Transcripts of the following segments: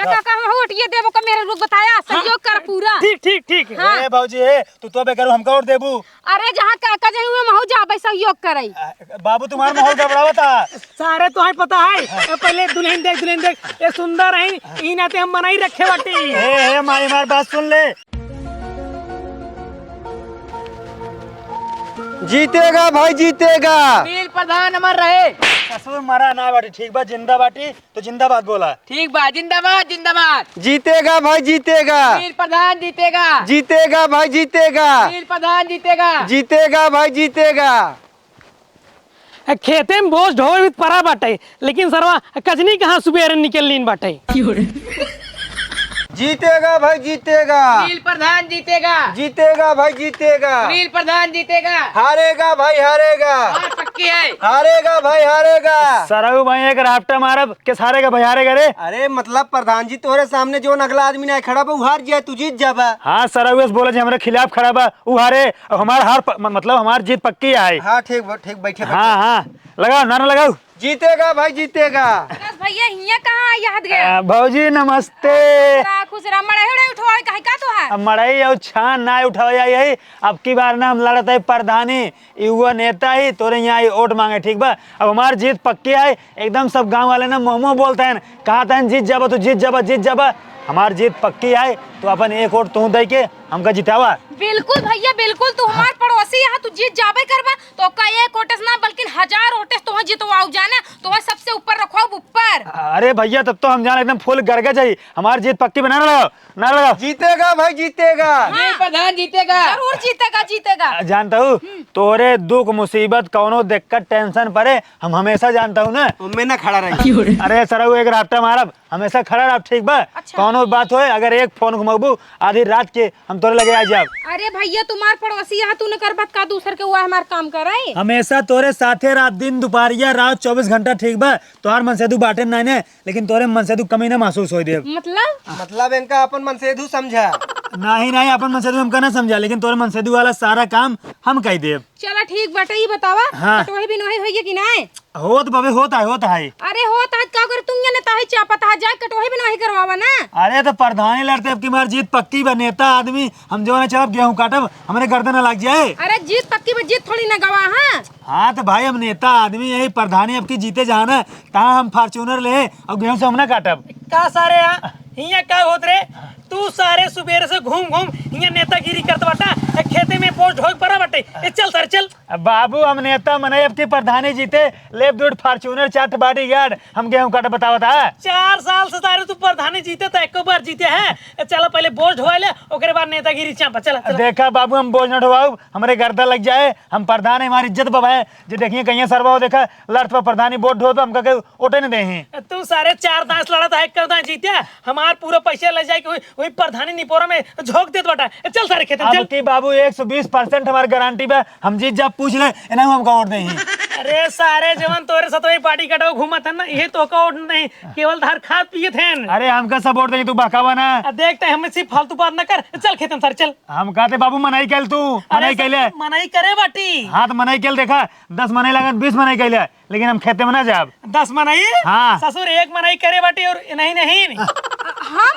काका हम वोटिए देबो का मेरे रुक बताया सहयोग कर पूरा। ठीक ठीक ठीक ए भौजी है तो बे करू हमका वोट देबू। अरे जहाँ काका जाई हुए महू जाबे सहयोग करई। बाबू तुम्हारा माहौल गड़बड़ावा था। सारे तो पता है पहले दुल्हन देख ये सुंदर है ई नाते हम मनाई रखे बाटी। ए मारी मार बात सुन ले। जीतेगा भाई जीतेगा। वीर प्रधान अमर रहे। ससुर मरा ना बाटी ठीक बा जिंदा बाटी तो जिंदाबाद बोला। ठीक बा जिंदाबाद जिंदाबाद। जीतेगा भाई जीतेगा। वीर प्रधान जीतेगा। जीतेगा भाई जीतेगा। वीर प्रधान जीतेगा। जीतेगा भाई जीतेगा। खेते में बोझ ढोए भी परा बाटे लेकिन सरवा कजनी कहाँ सुबह निकल लीन बाटे। जीतेगा भाई जीतेगा। वीर प्रधान जीतेगा। जीतेगा भाई जीतेगा। वीर प्रधान जीतेगा। हारेगा भाई हारेगा। बात पक्की है। हारेगा भाई हारेगा। सराऊ भाई एक राफ्टा मारब के सारे का भैयारे करे। अरे मतलब प्रधान जी तोरे सामने जो अगला आदमी ना खड़ा बा उ हार जाए तू जीत जाबा। हाँ सराऊ बोले हमारे खिलाफ खड़ा बा उ हारे और हमारा मतलब हमारी जीत पक्की है। हाँ ठीक बैठे। हाँ हाँ लगाओ नारा लगाओ। जीतेगा भाई जीतेगा। बस भैया हिया कहाँ याद गया। भौजी नमस्ते। खुश रहा मड़े उठवाए काहे का तो है। अब मड़ई और छान ना उठाया यही अब की बार ना हम लड़ते है प्रधानी युवा नेता ही तोरे यहाँ वोट मांगे ठीक बा। अब हमारी जीत पक्की है एकदम सब गांव वाले ना मोमो बोलते हैं कहा था जीत जाबा तो जीत जाबा हमारी जीत पक्की है तो अपन एक वोट तू दे के हमका जितावा। बिल्कुल भैया बिल्कुल तू हमार पड़ोसी है तू जीत जाबे करबा तो का एक वोटस ना बल्कि 1000 वोटस तो जितवाओ जाना तो सबसे ऊपर रखो ऊपर। अरे भैया तब तो हम जान एकदम फुल गरगे जाई हमारी जीत पक्की बना लगाओ। जीतेगा भाई जीतेगा। वीर प्रधान जीतेगा। जरूर जीतेगा। जानता हूँ तोरे दुख मुसीबत कौनो दिक्कत टेंशन पड़े हम हमेशा जानता हूँ ना मैं ना खड़ा रही। अरे सराऊ एक राफ्टा मारब हमेशा खड़ा रह ठीक बा। अच्छा। कौनो बात होए अगर एक फोन घुमाबू आधी रात के हम तोरे लगे आ जाब। अरे भैया तुम्हार पड़ोसी है तूने कर बात का दूसर के हुआ हमार काम करे। हमेशा तोरे साथे रात दिन दोपहरिया रात 24 घंटा ठीक बा। तोहार मनसेदू बाटे ना ने लेकिन तोरे मनसेदू कमी ना महसूस होई दे। मतलब इनका अपन मनसेदू समझा नहीं अपन मनसेदू हमका ना समझा लेकिन तोरे मनसेदू वाला सारा काम हम कह देब। चला ठीक बाटे ये बतावा। हाँ। कटोही भी नहीं होई कि नहीं। होत बबे होता है। अरे होता है का कर तुम ने ताही चापता है जाए कटोही भी नहीं करवावा ना। अरे तो प्रधानी लड़ते अब की मार जीत पक्की बा नेता आदमी हम जो ना चलब गेहूं काटब हमारे गर्दन लग जाए। अरे जीत पक्की में जीत थोड़ी ना गवा। हाँ तो भाई हम नेता आदमी यही प्रधानी अब की जीते जाना कहाँ हम फॉर्च्यूनर ले और गेहूं से हम ना काटब। का सारे हिया का होत रे तू सारे सुबेरे से घूम हिया नेतागिरी करत बाटा खेते में बोझ ढोक पड़ा बाटे। चल सर चल। बाबू हम नेता मने अब की प्रधानी जीते लेब दूध फॉर्च्यूनर 4 बॉडी गार्ड हम गेहूं काटे बतावा था। 4 साल से सारे तू प्रधानी जीते तो एक बार जीते हैं। चलो पहले बोझ ढोवा ले ओकरे बाद नेतागिरी चापा। चला देखा बाबू हम बोझ न ढोवाऊ हमारे गर्दा लग जाए हम प्रधान है हमारी इज्जत बबाए जो देखिए कहीं सरवा देखा लड़त पर प्रधानी बोझ ढो हम कहे ओटे नहीं दे। तू सारे 4 दांस लड़ा है करता जीते हमार पूरा पैसा ले जाए वही प्रधानी निपोरा में झोंक देत बाटा। चल सारे खेत चल की बाबू 120% हमारी गारंटी पे हम जीत जा पूछ ले इन्हें हम वोट दें। अरे सारे जवान तोरे सतोई पार्टी कटो घूमत है ना ये तो का वोट नहीं केवल धार खाद पिए थे। अरे हमका सब वोट दें तू बकावा ना देखते हमें सिर्फ फालतू बात न कर। चल खेतन सर चल। हम कहते बाबू मनाई कैल तू मनाई कैले मनाई करे बाटी। हाँ तो मनाई कैल देखा 10 मनाई लगन 20 मनाई कैले लेकिन हम खेते में ना जाब। 10 मनाई। हाँ। ससुर 1 मनाई करे बाटी और नहीं हाँ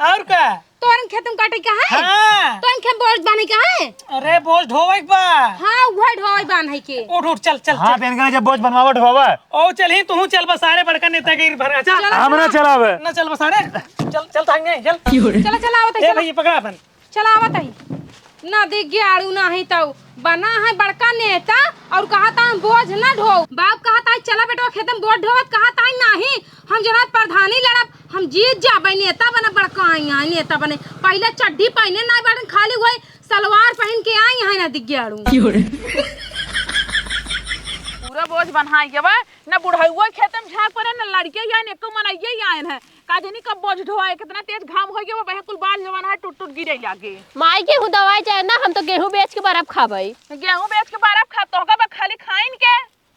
और क्या तोरन खेतम काटे का है। हाँ। तोरन खेत बोझ बानी का है। अरे बोझ ढोवे बा। हाँ वह ढोई बान है के। उठ चल हाँ तो इनका जब बोझ बनवावट होवा ओ चल ही तू चल बस सारे बड़का नेता के भर चल हम ना चलाब ना चल बस सारे चल थांगे चल चला आवत है भैया पकड़ा अपन चला आवत है ना देख गया आड़ू ना है तो बना है बड़का नेता और कहा था बोझ ना ढो बाप कहा था चला बेटा खेत में बोझ ढोवत कहा था नहीं हम जरा प्रधानी लड़ब हम जीत जाबे नेता बने बड़का आई नेता बने पहले चड्डी पहने ना बड़न खाली हुए सलवार पहन के आई है ना दिख गया आड़ू पूरा बोझ बनाई के बा ना बुढ़ाउआ खेतम झाक पड़े ना लड़के या एको मनइये ही आए हैं का जनी कब बोझ ढोआए कितना तेज घाम हो गया बहे कुल बाल जवान है टूट गिरे लागे। माई गेहूं दवाई चाहे ना हम तो गेहूं बेच के बर्फ खाबै। गेहूं बेच के बर्फ खा तो का खाली खाइन के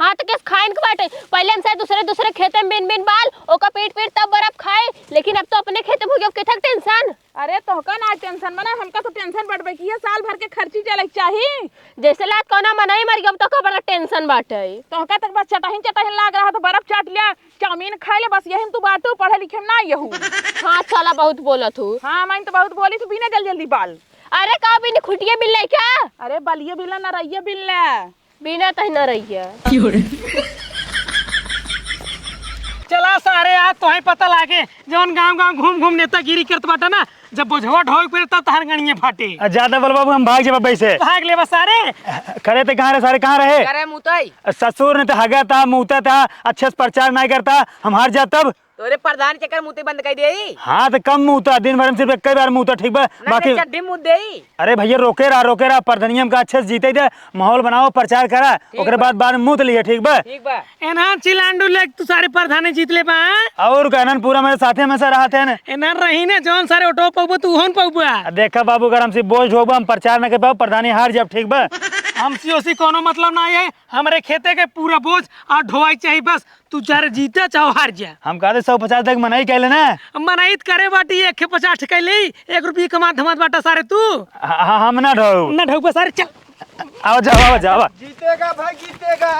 हाँ तो किस खाइन के बाटे पहले हमसे दूसरे खेते में बिन बिन बाल ओका पीट पीट तब बर्फ खाए, लेकिन अब तो अपने खेते में हो गया किथक टेंशन। अरे तोहका ना टेंशन बना, हमका तो टेंशन बढ़ की है, साल भर के खर्ची चले चाहिए। जैसे लात कोना मनाई मर गया अब तो का बड़ा टेंशन बाटे। तोहका तक बस चटहिन लाग रहा तो बर्फ चाट लिया, चाउमीन खा ले, बस यही तू बाटू, पढ़े लिखे में ना यहू। हाँ चला बहुत बोला तू। हाँ मैं तो बहुत बोली तू बिना जल्दी बाल। अरे का बिन खुटिए बिल ले क्या? अरे बलिए बिल्ला ना रहिए बिल्ला बिना तह न रही है। चला सारे आज तो पता लागे जौन गांव घूम घूम नेतागिरी करत बाटा ना, जब बोझवा ढोक पे तब तहर गणिये फाटे। ज्यादा बोल बाबू हम भाग जाब बैसे। भाग ले बस सारे। खरे थे कहाँ रहे सारे, कहाँ रहे? करे मुतई ससुर ने तो हगा था मुता था, अच्छे से प्रचार नहीं करता, हम हार जा तब। तोरे प्रधान चक्कर मुते बंद कर दे। हाँ तो कम मुता, दिन भर में सिर्फ कई बार मुता, ठीक बा? बाकी चड्डी मुद दे। अरे भैया रोके रहा प्रधानियम का अच्छे से जीते दे, माहौल बनाओ, प्रचार करा, ओकरे बाद मुत लिए, ठीक बा? ठीक बा। एना चिलांडू ले तू सारे प्रधान जीत ले बा। और कहना पूरा मेरे साथे हमेशा रहा थे ना। एना रही ने जौन सारे ऑटो पाबो तू होन पाबा। देखा बाबू अगर हमसे बोझ होगा हम प्रचार न कर पाओ, प्रधानी हार जब, ठीक बा? हमसे उसी कोनो मतलब ना है, हमारे खेते के पूरा बोझ और ढोवाई चाहिए बस, तू चाहे जीते चाहे हार जा। हम कहते 150 तक मनाई कहले ना। मनाइत करे बाटी 150 कैले 1 रुपये कमा धमात बाटा सारे तू। हम ना ढो ना ढोक सारे चल। आओ जाओ। जीतेगा भाई जीतेगा।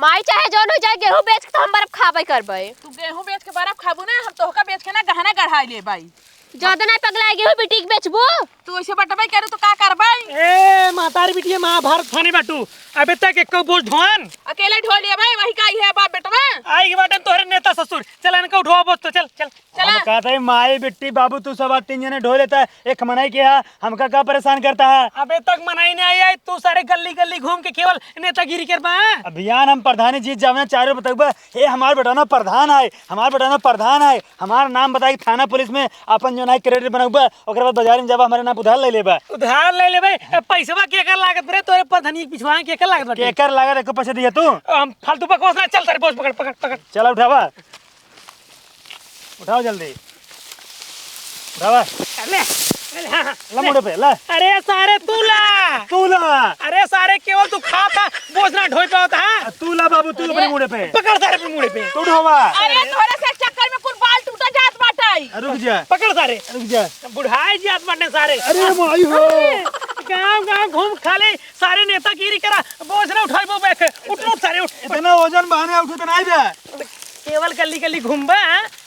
माई चाहे जौन हो जाए गेहूं बेच के तो हम बर्फ खाबे करबे। तू गेहूं बेच के बर्फ खाबू ना, हम तोहका बेच के ना गहना गढ़ाई ले भाई। ज्यादा नहीं पगला गेहूं बिटिक बेचबो तू ऐसे बटबाई करे तो का करबाई? ए मातारी बिटिया महाभारत खाने बाटू, अबे तक एक बोझ ढोन अकेले ढो लिया भाई, वही का ही है बाप बेटवा। आई के बाटन तोहरे नेता ससुर, चल इनको ढोआ बोझ तो चल चल। हम कहते हैं माई बिट्टी बाबू तू सब 3 जने ढो लेता है, एक मनाई किया हमका क्या परेशान करता है? अबे तक मनाई नहीं आई है, तू सारे गली गली घूम के केवल नेतागिरी कर पा। अभियान हम प्रधानी जीत जावे चारों बताऊबा, ये हमार बेटाना प्रधान है, हमार बेटाना प्रधान है, हमार नाम बताई थाना पुलिस में अपन जो ना क्रेडिट बनाऊबा, ओकरे बाद बाजार में जब हमारे नाम उधार ले लेबा। उधार ले ले भाई, पैसा के कर लागत रे तोरे प्रधानी पिछवा के कर लागत बाटे। केकर लगा देखो पैसे दिया तू। हम फालतू बकवास ना, चल सारे बोझ पकड़ पकड़ पकड़। चलो उठाओ जल्दी उठावा ले ला मुड़े पे ला। अरे सारे तू ला। अरे सारे केवल तू खाता बोझ ना ढोई पे होता है। तू ला बाबू, तू अपने मुड़े पे पकड़ सारे अपने मुड़े पे। तू ढोवा। अरे तोरे से चक्कर में कुल बाल टूटा जात बाटाई। रुक जा पकड़ सारे, रुक जा। बुढ़ाई जी आत्मा ने सारे। अरे माई हो, गांव घूम खाले सारे नेतागिरी करा, बोझ ना उठाई बो बैठ उठो सारे उठ। इतना वजन बहाने उठो तो नहीं बे, केवल गली गली घूमबा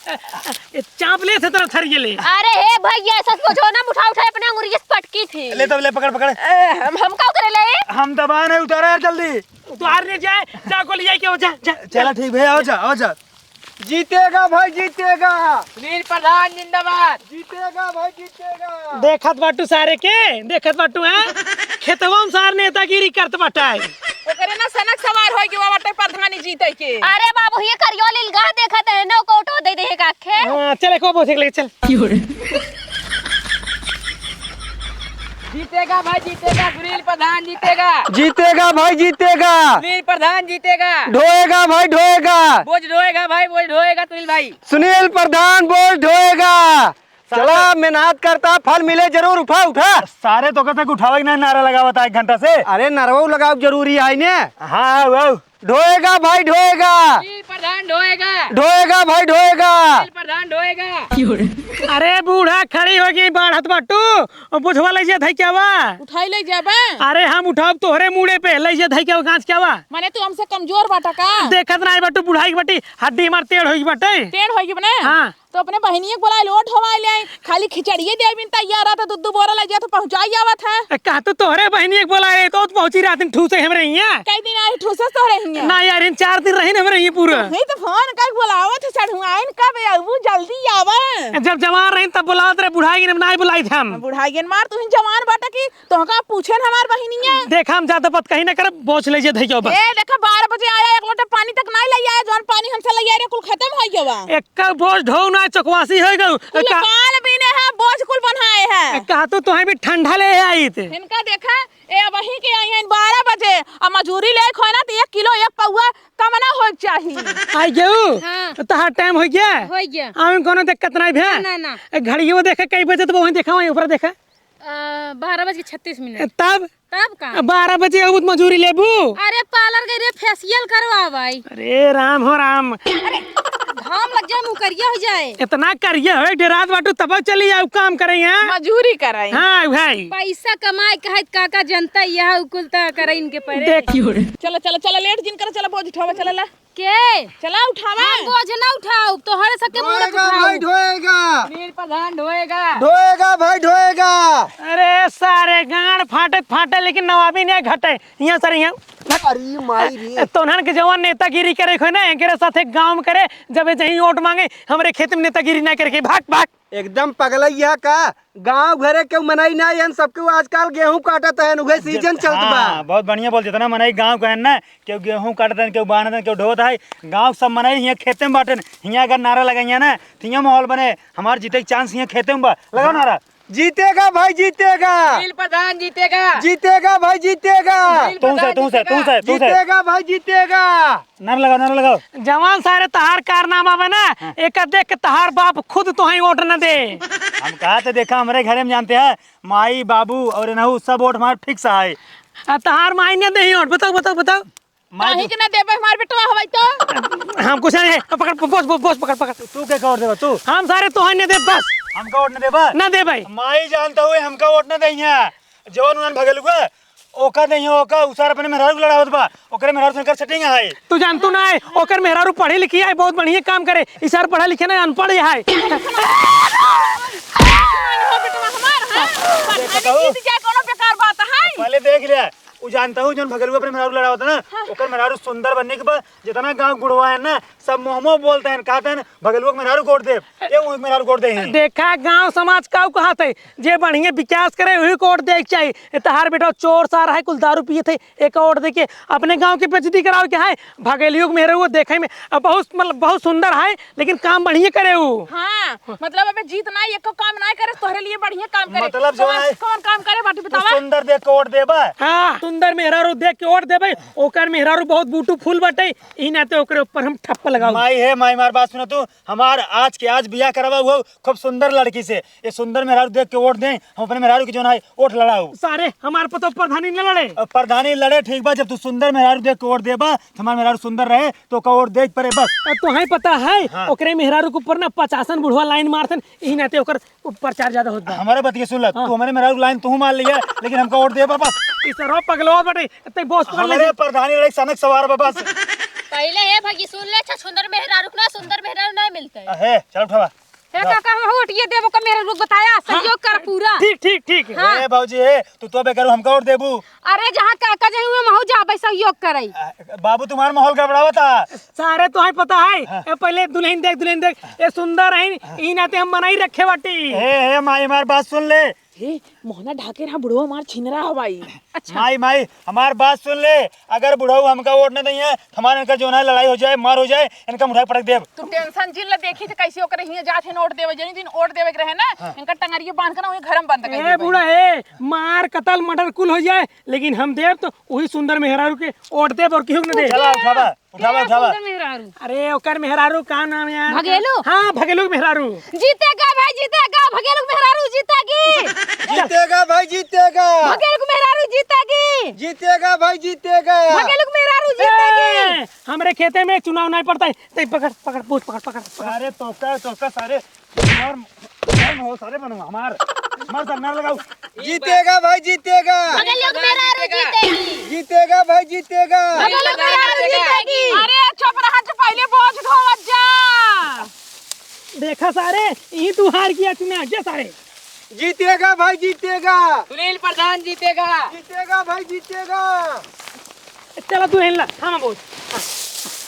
चापले से तरह थर गेले। अरे हे भैया सच को ना उठा अपने अंगुरी से पटकी थी। ले तब ले पकड़ पकड़। हम का करे ले? हम दबा नहीं उतारा यार, जल्दी उतार ले जाए, जा को ले जाए के जा जा। चला ठीक भैया, आओ जा। जीतेगा भाई जीतेगा। सुनील प्रधान जिंदाबाद। जीतेगा भाई जीतेगा। देखत बाटू सारे के, देखत बाटू है खेतवा में सार नेतागिरी करत बाटाई। ओकरे ना सनक सवार होई के बाटे प्रधानी जीते के। अरे बाबू ये करियो लीलगा देखत है ना को उठो दे दे का खे। हां चल को बोझ ले चल। जीतेगा भाई जीतेगा, सुनील प्रधान जीतेगा। जीतेगा भाई जीतेगा। सुनील प्रधान जीतेगा। ढोएगा भाई ढोएगा। बोझ ढोएगा भाई, बोझ ढोएगा सुनील भाई। सुनील प्रधान बोझ ढोएगा। चला मेहनत करता फल मिले जरूर, उठा। सारे तो तक उठावे ना, नारा लगावा था 1 घंटा से। अरे नरवा लगाओ जरूरी है ने। हाँ वाओ, ढोएगा भाई ढोएगा। सुनील प्रधान ढोएगा। ढोएगा भाई ढोएगा। सुनील प्रधान ढोएगा। अरे बूढ़ा खड़ी हो गई बाढ़त बाटू, बुझवा ले जा धई क्या बा। उठाई ले जाबा। अरे हम उठाव तोहरे मुड़े पे ले जा धई क्या गांच क्या बा। माने तू हमसे कमजोर बाटा का? देखत ना बाटू बुढ़ाई बाटी हड्डी मार टेढ़ होई बाटे। टेढ़ होई बने। हां तो अपने बहनिये को बुला लोट हवाई ले आई, खाली खिचड़िए दे बिन तैयार था, दूध बोरा ले जा तो पहुंचाई आवत है। कहा तो तोहरे बहनी बोला है तो पहुंची रात में ठूसे हमरे यहाँ। कई दिन आई ठूसस तो रही ना यार इन 4 दिन रही हमरे ये पूरा। नहीं तो फोन का बुलावत है सर आइन कब आऊ जल्दी आवा। जब जवान रही तब बुलावत रहे, बुढ़ाई ने नहीं बुलाई थे हम। बुढ़ाई मार तू जवान बाटा की तोहका पूछे हमार बहनिये। देखा हम ज्यादा बात कहीं ना कर, बोझ ले जे धइयो बस। ए देखा 12 बजे आया, 1 लोटा पानी तक नहीं ले आया, जौन पानी हमसे ले आया रे कुल खत्म हो गया। एक बोझ ढो ना चकवासी हो गयो। काल बीने है बोझ कुल बनाए है। कहा तो तुम्हें भी ठंडा ले आई थे। इनका देखा ए वही के आई हैं 12 बजे और मजूरी ले खोना तो 1 किलो 1 पौआ कमना हो चाहिए। आई गयो हाँ। तो तहार टाइम हो गया। हो गया। आवन कोनो दिक्कत नहीं भे। ना घड़ियो देखे कई बजे तो वही देखा वही ऊपर देखा 12:36 तब तब का 12 बजे अब मजूरी लेबू। अरे पार्लर गई रे फेशियल करवा भाई। अरे राम हो राम, घाम लग जाए मुँह करिया हो जाए। इतना करिए हो डेरात बाटू तब चली आओ काम करे यहाँ। मजूरी कराई। हाँ भाई पैसा कमाए कहे काका जनता यह उकुलता करे इनके परे। चलो चलो चलो लेट जिन कर चलो बोझ उठावा चला ला के चला उठावा। हम बोझ ना उठाओ तो हर सके मुंह ढोएगा उठाओ। भाई ढोएगा, सुनील प्रधान ढोएगा। ढोएगा भाई ढोएगा। अरे सारे गांड फाटे फाटे लेकिन नवाबी नहीं घटे यहाँ सर यहाँ अरे माई रे, तोहन के जवान नेतागिरी करे खो ना एकरे साथे गांव में करे जब जहीं वोट मांगे हमरे खेत में नेतागिरी ना करके भाग भाग। एकदम पगलैया का गांव घरे के मनाई ना यन सबके आजकल गेहूं काटत है उहे सीजन चलत बा। हाँ, बहुत बढ़िया बोलते थे ना मनाई गाँव कहन ना क्यों गेहूँ काटते क्यों बांधते क्यों ढोत है गाँव सब मनाई यहाँ खेते में बांटन यहाँ अगर नारा लगाइए ना तो यहाँ माहौल बने हमारे जीते के चांस यहाँ खेते में बा लगाओ नारा। जीतेगा भाई जीतेगा, सुनील प्रधान जीतेगा। जीतेगा भाई जीतेगा, जीतेगा भाई जीतेगा। नारा लगाओ। जवान सारे तहार कारनामा बना एक देख के तहार बाप खुद तो ही वोट न दे। हम कहा तो देखा हमारे घरे में जानते हैं माई बाबू और नहू सब वोट हमारे फिक्स है। तहार माई ने दे वोट बताओ बताओ बताओ। काहे के ना देबे हमार बेटवा हवाई तो। हम कुछ नहीं पकड़ बोस पकड़ पकड़ तू क्या वोट देगा तू? हम सारे तो ने दे बस हमका वोट न देबा ना दे भाई। माई जानता हुए हमका वोट न दइया जवन उन भगलुआ ओका दइया ओका उसार अपने मेहरारू लड़ावत बा ओकरे मेहरारू से कर सेटिंग है। तू जानतू ना है ओकर मेहरारू पढ़े लिखी है बहुत बढ़िया काम करे इसार पढ़ा लिखे ना अनपढ़ है। बेटवा हमार है जीत जाए कोनो बेकार बात है। पहले देख लिया उ जानता हूँ जौन भगलुआ अपने मेहरारू लड़ावत ना ओकर मेहरारू सुंदर बनने के बाद जितना गांव गुड़वा है ना सब मोहमो बोलते हैं कहते हैं भगलुआ के मेहरारू कोट दे ये वो मेहरारू कोट दे हैं। देखा गांव समाज का कहा थे जे बढ़िया विकास करे वही को वोट देख चाहिए। तहार बेटा चोर सार है कुल दारू पिए थे एक वोट दे के अपने गांव की बेइज्जती कराओ क्या है। भगेलियों मेरे वो देखे में बहुत मतलब बहुत सुंदर है लेकिन काम बढ़िया करे वो। हाँ मतलब अबे जीत ना एको काम ना करे तोहरे लिए बढ़िया काम करे। मतलब जो है कौन काम करे बाटी तू बतावा। सुंदर देख के वोट देबा। हाँ सुंदर मेहरारू देख के वोट देबे ओकर मेहरारू बहुत बूटू फूल बटे ई नाते ओकरे ऊपर हम ठप्पा लगाओ। माई है माई मार बात सुनो तू हमार आज के आज बियाह करवा हुआ खूब सुंदर लड़की से ये सुंदर मेहरारू देख के वोट दें हम अपने मेहरारू की जो है वोट लड़ाऊ। सारे हमारे पतो प्रधानी न लड़े अब प्रधानी लड़े ठीक बा जब तू सुंदर मेहरारू देख के वोट देबा तो हमार मेहरारू सुंदर रहे तो का वोट देख पड़े बस। तो है पता है हाँ। ओकरे मेहरारू के ऊपर ना 50 बुढ़वा लाइन मारथन ई नाते ओकर प्रचार ज्यादा होत बा। हमारे बतिया सुन ल तू हमारे मेहरारू लाइन तू मार लिया लेकिन हमका वोट देबा बस। ई सरो पगलो बटे इतने बॉस पकड़ ले। हमारे प्रधानी लड़े सनक सवार बा बस। पहले ये भगी सुन ले सुंदर मेहरारू ना सुंदर मेहरारू नहीं मिलते है। है चल उठावा ए काका हम वोट ये देबो का मेरे लोग बताया सहयोग कर पूरा। ठीक ठीक ठीक ए बाबूजी है तू तो बेकरू हमका वोट देबू। अरे जहाँ काका जही हुए महू जाबे सहयोग करई। बाबू तुम्हारा माहौल गड़बड़ावा था। सारे तो है पता है ए पहले दुल्हन देख ये सुंदर है ई नाते हम बनाई रखे बाटी। हे माई हमार बात सुन ले हे मोहना ढाके रहा बुढ़वा मार छिनरा हवाई। माई माई हमार बात सुन ले अगर बुढ़ाऊ हमका वोट न दइए हमारे इनका जो है लड़ाई हो जाए मार हो जाए इनका मुठाई पटक देब। तू टेंशन जिन ला देखी थे कैसे ओकरे हिया जात है नोट देवे जनी दिन ओट देवे के रहे ना इनका टंगरिया बांध के ना वही घर में बंद कर ए देवे। बूढ़ा ए मार कतल मर्डर कुल हो जाए लेकिन हम देव तो वही सुंदर मेहरारू के वोट देव और केहू न दे। चला उठावा उठावा उठावा। सुंदर मेहरारू अरे ओकर मेहरारू का नाम यार? भगेलू? हाँ भगेलू मेहरारू। जीतेगा भाई जीतेगा भगेलू मेहरारू जीतेगी। जीतेगा भाई जीतेगा, भगेलू मेहरारू जीतेगी। जीतेगा भाई जीतेगा। भगेलू मेहरारू जीतेगी। ए, हमरे खेते में चुनाव नहीं पड़ता है ते पकड़ पकड़ पूछ पकड़ पकड़ सारे तोका सारे मार सारे बनो हमार सरनार लगाओ। जीतेगा भाई जीतेगा, भगेलियों की मेहरारू जीतेगी। जीतेगा भाई जीतेगा। भगेलू मेहरारू जीतेगी। अरे चुप रहा जो पहले बोझ ढोवत जा। देखा सारे यही तू हार किया तूने आगे सारे। जीतेगा भाई जीतेगा, सुनील प्रधान जीतेगा। जीतेगा भाई जीतेगा। चलो तू हिल हम बोल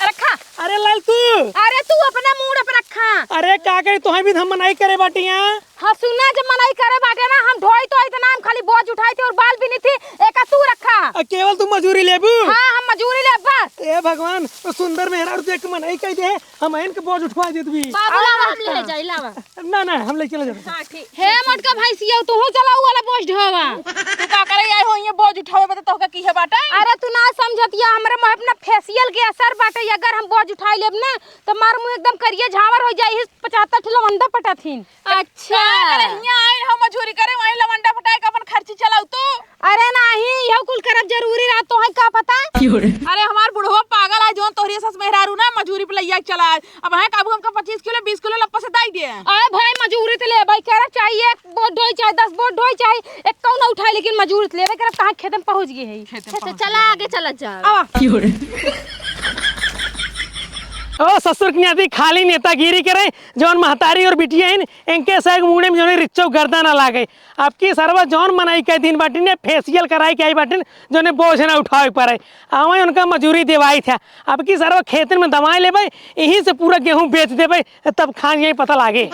रखा। अरे लाल तू अरे तू अपना मूड पर रखा। अरे का करे तो भी हम मनाई करे बाटी यहाँ। हाँ सुना जब मनाई करे बाटे ना हम ढोई तो इतना हम खाली बोझ उठाई थी और बाल भी नहीं थी एक तू रखा। केवल तू मजूरी लेबू। हाँ हम मजूरी ले बस। ए भगवान तो सुंदर मेहरारू देख के मनाई कह दे हम इनके बोझ उठवा दे तू भी। बाबू लावा हम ले जाई लावा। ना हम ले चले जाते। हां ठीक। हे मटका भैंसिया तू चलाऊ वाला बोझ ढोवा। तू का करे आई हो ये बोझ उठावे बता तो की है बाटा। अरे तू ना समझतिया हमरे मुंह अपना फेशियल के असर बाटे अगर हम बोझ उठाई लेब ना तो मार मुंह एकदम करिए झावर हो जाई 75 किलो अंदर पटाथीन। अच्छा अरे यहाँ आए हम मजूरी करे वहीं लवंडा फटाए के अपन खर्ची चलाऊ तू। अरे नहीं यह कुल करब जरूरी रहा तो है का पता। अरे हमार बुढ़वा पागल है जोन तोहरी सस मेहरारू ना मजूरी पे लैया के चला है। अब है काबू हमका 25 किलो 20 किलो लप्पा से दाई दे। अरे भाई मजूरी तो ले भाई कह चाहिए 1 बोझ ढोई चाहे 10 बोझ ढोई चाहे एक कौ ना उठाए लेकिन मजूरी तो लेवे कर कहां खेत में पहुंच गए है। तो चला आगे चला जा। ओ ससुर की आदि खाली नेतागिरी करे जौन महतारी और बिटिया इन इनके सग मुड़े में जोने रिच्चो गर्दा ना लागे। आपकी सर्व जौन मनाई के दिन बाटी ने फेशियल कराई के आई बाटी जोने बोझ ना उठावे पड़े आवे उनका मजूरी देवाई था। अब की सर्व खेत में दवाई लेबे यहीं से पूरा गेहूं बेच देबे तब खान यही पता लागे।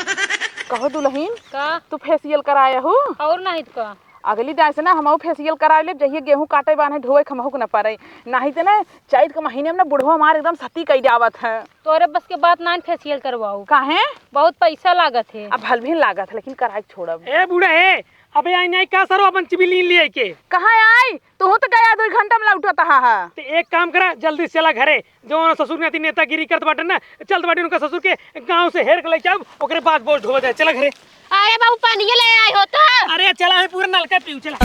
कहो दुल्हन का तू फेशियल कराया हो और नहीं तो का अगली दाय से ना हम फेशियल करा ले जहिए गेहूं काटे बाने ढोए खमहू के न पड़े नहीं तो ना चैत के महीने में ना बुढ़वा हमारे एकदम सती कई जावत है। तोरे बस के बात ना फेशियल करवाओ काहे बहुत पैसा लागत है। अब भल भी लागत है लेकिन कराई छोड़ब। ए बूढ़ा है अबे आई नहीं का सरो अपन चिबिली लिए के कहाँ आई तू तो गया 2 घंटा में लौटता है। तो एक काम करा जल्दी से चला घरे जो ससुर ने नेतागिरी करत बाटे ना चलत बाटे उनका ससुर के गांव से हेर के ले जाओ ओकरे बाद बोझ ढो जाए चला घरे। अरे बाबू पानी ले आए हो तो। अरे चला है पूरा नलका पीऊ चला।